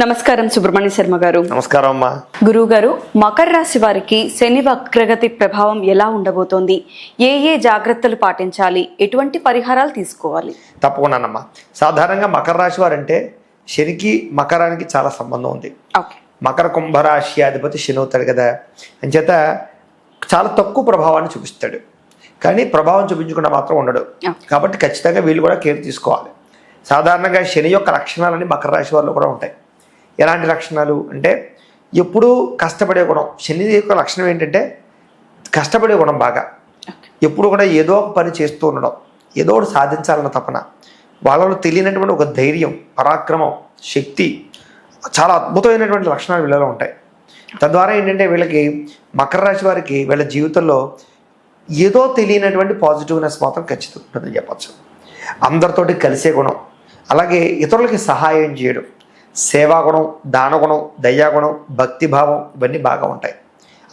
నమస్కారం సుబ్రహ్మణ్య శర్మ గారు. నమస్కారం అమ్మా. గురువు గారు, మకర రాశి వారికి శని వక్రగతి ప్రభావం ఎలా ఉండబోతోంది? ఏ ఏ జాగ్రత్తలు పాటించాలి? ఎటువంటి పరిహారాలు తీసుకోవాలి? తప్పకుండానమ్మా. సాధారణంగా మకర రాశి వారు అంటే శనికి మకరానికి చాలా సంబంధం ఉంది. మకర కుంభరాశి అధిపతి శని అవుతాడు కదా, అంచేత చాలా తక్కువ ప్రభావాన్ని చూపిస్తాడు, కానీ ప్రభావం చూపించకుండా మాత్రం ఉండడు. కాబట్టి ఖచ్చితంగా వీళ్ళు కూడా కేర్ తీసుకోవాలి. సాధారణంగా శని యొక్క లక్షణాలని మకర రాశి వారిలో కూడా ఉంటాయి. ఎలాంటి లక్షణాలు అంటే ఎప్పుడూ కష్టపడే గుణం. శని యొక్క లక్షణం ఏంటంటే కష్టపడే గుణం బాగా. ఎప్పుడు కూడా ఏదో ఒక పని చేస్తూ ఉండడం, ఏదో ఒకటి సాధించాలన్న తపన, వాళ్ళలో తెలియనటువంటి ఒక ధైర్యం, పరాక్రమం, శక్తి, చాలా అద్భుతమైనటువంటి లక్షణాలు వీళ్ళలో ఉంటాయి. తద్వారా ఏంటంటే వీళ్ళకి మకర రాశి వారికి వీళ్ళ జీవితంలో ఏదో తెలియనటువంటి పాజిటివ్నెస్ మాత్రం ఖచ్చితంగా ఉంటుందని చెప్పచ్చు. అందరితోటి కలిసే గుణం, అలాగే ఇతరులకి సహాయం చేయడం, సేవాగుణం, దానగుణం, దయాగుణం, భక్తిభావం ఇవన్నీ బాగా ఉంటాయి.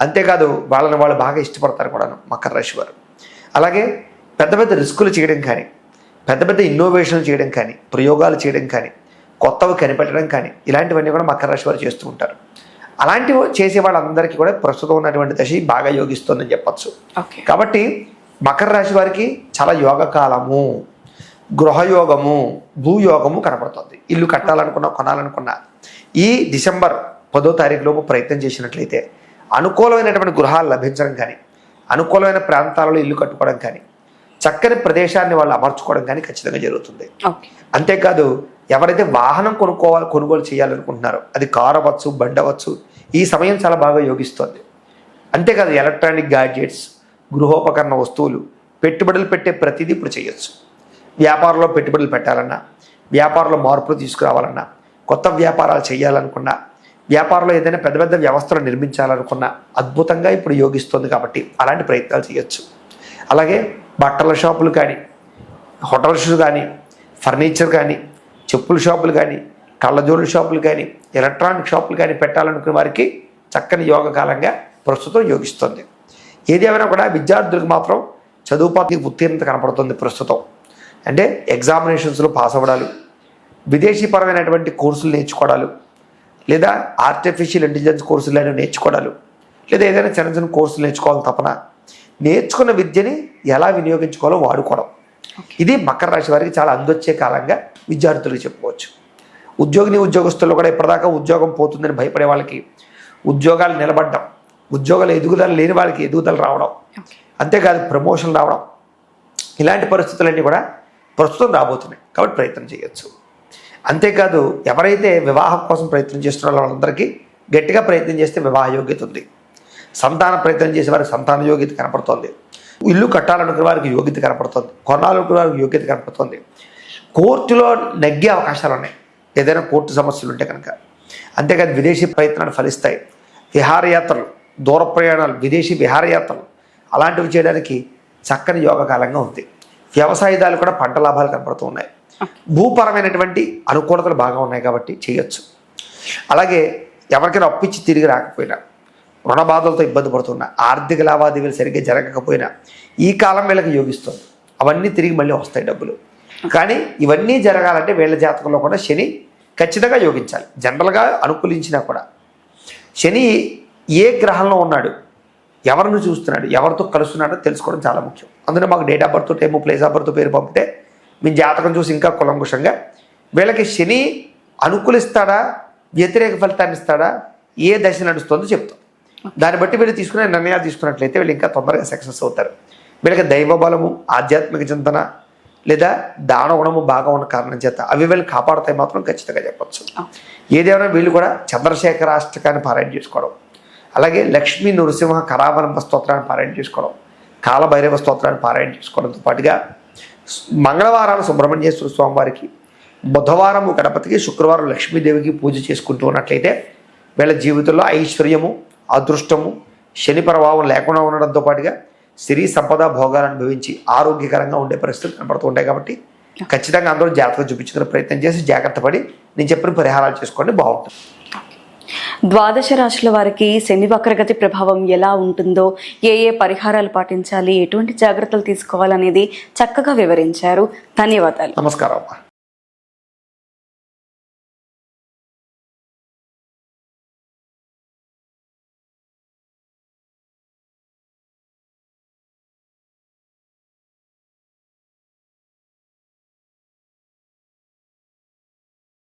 అంతేకాదు వాళ్ళని వాళ్ళు బాగా ఇష్టపడతారు కూడాను మకర రాశి వారు. అలాగే పెద్ద పెద్ద రిస్కులు చేయడం కానీ, పెద్ద పెద్ద ఇన్నోవేషన్లు చేయడం కానీ, ప్రయోగాలు చేయడం కానీ, కొత్తవి కనిపెట్టడం కానీ, ఇలాంటివన్నీ కూడా మకర రాశి వారు చేస్తూ ఉంటారు. అలాంటివి చేసే వాళ్ళందరికీ కూడా ప్రస్తుతం ఉన్నటువంటి దశ బాగా యోగిస్తుందని చెప్పచ్చు. కాబట్టి మకర రాశి వారికి చాలా యోగకాలము, గృహయోగము, భూయోగము కనపడుతుంది. ఇల్లు కట్టాలనుకున్నా, కొనాలనుకున్నా ఈ డిసెంబర్ 10వ తారీఖులోపు ప్రయత్నం చేసినట్లయితే అనుకూలమైనటువంటి గృహాలు లభించడం కానీ, అనుకూలమైన ప్రాంతాలలో ఇల్లు కట్టుకోవడం కానీ, చక్కని ప్రదేశాన్ని వాళ్ళు అమర్చుకోవడం కానీ ఖచ్చితంగా జరుగుతుంది. అంతేకాదు ఎవరైతే వాహనం కొనుగోలు చేయాలనుకుంటున్నారో, అది కారు అవ్వచ్చు, బండి అవ్వచ్చు, ఈ సమయం చాలా బాగా యోగిస్తుంది. అంతేకాదు ఎలక్ట్రానిక్ గ్యాడ్జెట్స్, గృహోపకరణ వస్తువులు, పెట్టుబడులు పెట్టే ప్రతిదీ ఇప్పుడు చేయొచ్చు. వ్యాపారంలో పెట్టుబడులు పెట్టాలన్నా, వ్యాపారంలో మార్పులు తీసుకురావాలన్నా, కొత్త వ్యాపారాలు చేయాలనుకున్నా, వ్యాపారంలో ఏదైనా పెద్ద పెద్ద వ్యవస్థలు నిర్మించాలనుకున్నా అద్భుతంగా ఇప్పుడు యోగిస్తుంది. కాబట్టి అలాంటి ప్రయత్నాలు చేయొచ్చు. అలాగే బట్టల షాపులు కానీ, హోటల్స్ కానీ, ఫర్నిచర్ కానీ, చెప్పుల షాపులు కానీ, కళ్ళజోళ్ళ షాపులు కానీ, ఎలక్ట్రానిక్ షాపులు కానీ పెట్టాలనుకునే వారికి చక్కని యోగకాలంగా ప్రస్తుతం యోగిస్తుంది. ఏదేమైనా కూడా విద్యార్థులకు మాత్రం చదువుపాతి ఉత్తీర్ణత కనపడుతుంది ప్రస్తుతం. అంటే ఎగ్జామినేషన్స్లో పాస్ అవ్వడాలు, విదేశీపరమైనటువంటి కోర్సులు నేర్చుకోవడాలు, లేదా ఆర్టిఫిషియల్ ఇంటెలిజెన్స్ కోర్సులు అనేవి నేర్చుకోవడాలు, లేదా ఏదైనా చిన్న చిన్న కోర్సులు నేర్చుకోవాలని తపన, నేర్చుకున్న విద్యని ఎలా వినియోగించుకోవాలో వాడుకోవడం, ఇది మకర రాశి వారికి చాలా అందొచ్చే కాలంగా విద్యార్థులకు చెప్పుకోవచ్చు. ఉద్యోగస్తుల్లో కూడా ఇప్పటిదాకా ఉద్యోగం పోతుందని భయపడే వాళ్ళకి ఉద్యోగాలు నిలబడడం, ఉద్యోగాలు ఎదుగుదల లేని వాళ్ళకి ఎదుగుదల రావడం, అంతేకాదు ప్రమోషన్ రావడం, ఇలాంటి పరిస్థితులన్నీ కూడా ప్రస్తుతం రాబోతున్నాయి. కాబట్టి ప్రయత్నం చేయొచ్చు. అంతేకాదు ఎవరైతే వివాహం కోసం ప్రయత్నం చేస్తున్నారో వాళ్ళందరికీ గట్టిగా ప్రయత్నం చేస్తే వివాహ యోగ్యత ఉంది. సంతాన ప్రయత్నం చేసే వారికి సంతాన యోగ్యత కనపడుతుంది. ఇల్లు కట్టాలనుకునే వారికి యోగ్యత కనపడుతుంది. కొనాలనుకునే వారికి యోగ్యత కనపడుతుంది. కోర్టులో నెగ్గే అవకాశాలు ఉన్నాయి ఏదైనా కోర్టు సమస్యలు ఉంటే కనుక. అంతేకాదు విదేశీ ప్రయత్నాలు ఫలిస్తాయి. విహారయాత్రలు, దూర ప్రయాణాలు, విదేశీ విహారయాత్రలు అలాంటివి చేయడానికి చక్కని యోగకాలంగా ఉంది. వ్యవసాయదాలు కూడా పంట లాభాలు కనపడుతూ ఉన్నాయి. భూపరమైనటువంటి అనుకూలతలు బాగా ఉన్నాయి కాబట్టి చేయొచ్చు. అలాగే ఎవరికైనా అప్పిచ్చి తిరిగి రాకపోయినా, రుణ బాధలతో ఇబ్బంది పడుతున్నా, ఆర్థిక లావాదేవీలు సరిగ్గా జరగకపోయినా ఈ కాలం వీళ్ళకి యోగిస్తుంది. అవన్నీ తిరిగి మళ్ళీ వస్తాయి డబ్బులు. కానీ ఇవన్నీ జరగాలంటే వీళ్ళ జాతకంలో కూడా శని ఖచ్చితంగా యోగించాలి. జనరల్గా అనుకూలించినా కూడా శని ఏ గ్రహంలో ఉన్నాడు, ఎవరిని చూస్తున్నాడు, ఎవరితో కలుస్తున్నాడో తెలుసుకోవడం చాలా ముఖ్యం. అందులో మాకు date of birth, time, place of birth పేరు పంపితే మీ జాతకం చూసి ఇంకా కులంకుషంగా వీళ్ళకి శని అనుకూలిస్తాడా, వ్యతిరేక ఫలితాన్ని ఇస్తాడా, ఏ దశ నడుస్తుందో చెప్తాం. దాన్ని బట్టి వీళ్ళు తీసుకునే నిర్ణయాలు తీసుకున్నట్లయితే వీళ్ళు ఇంకా తొందరగా సక్సెస్ అవుతారు. వీళ్ళకి దైవ బలము, ఆధ్యాత్మిక చింతన లేదా దానగుణము బాగా ఉన్న కారణం చేత అవి వీళ్ళు కాపాడుతాయి మాత్రం ఖచ్చితంగా చెప్పచ్చు. ఏదేమైనా వీళ్ళు కూడా చంద్రశేఖర అష్టకాన్ని పారాయణ చేసుకోవడం, అలాగే లక్ష్మీ నృసింహ కరావలంబ స్తోత్రాన్ని పారాయణ చేసుకోవడం, కాలభైరవ స్తోత్రాన్ని పారాయణ చేసుకోవడంతో పాటుగా మంగళవారాలు సుబ్రహ్మణ్యేశ్వర స్వామివారికి, బుధవారము గణపతికి, శుక్రవారం లక్ష్మీదేవికి పూజ చేసుకుంటూ ఉన్నట్లయితే వీళ్ళ జీవితంలో ఐశ్వర్యము, అదృష్టము, శని ప్రభావం లేకుండా ఉండడంతో పాటుగా సిరి సంపద భోగాలు అనుభవించి ఆరోగ్యకరంగా ఉండే పరిస్థితులు కనపడుతూ ఉంటాయి. కాబట్టి ఖచ్చితంగా అందరూ జాతకం చూపించుకునే ప్రయత్నం చేసి జాగ్రత్త పడి నేను చెప్పిన పరిహారాలు చేసుకోండి, బాగుంటుంది. ద్వాదశ రాశుల వారికి శని వక్రగతి ప్రభావం ఎలా ఉంటుందో, ఏ ఏ పరిహారాలు పాటించాలి, ఎటువంటి జాగ్రత్తలు తీసుకోవాలనేది చక్కగా వివరించారు. ధన్యవాదాలు. నమస్కారం.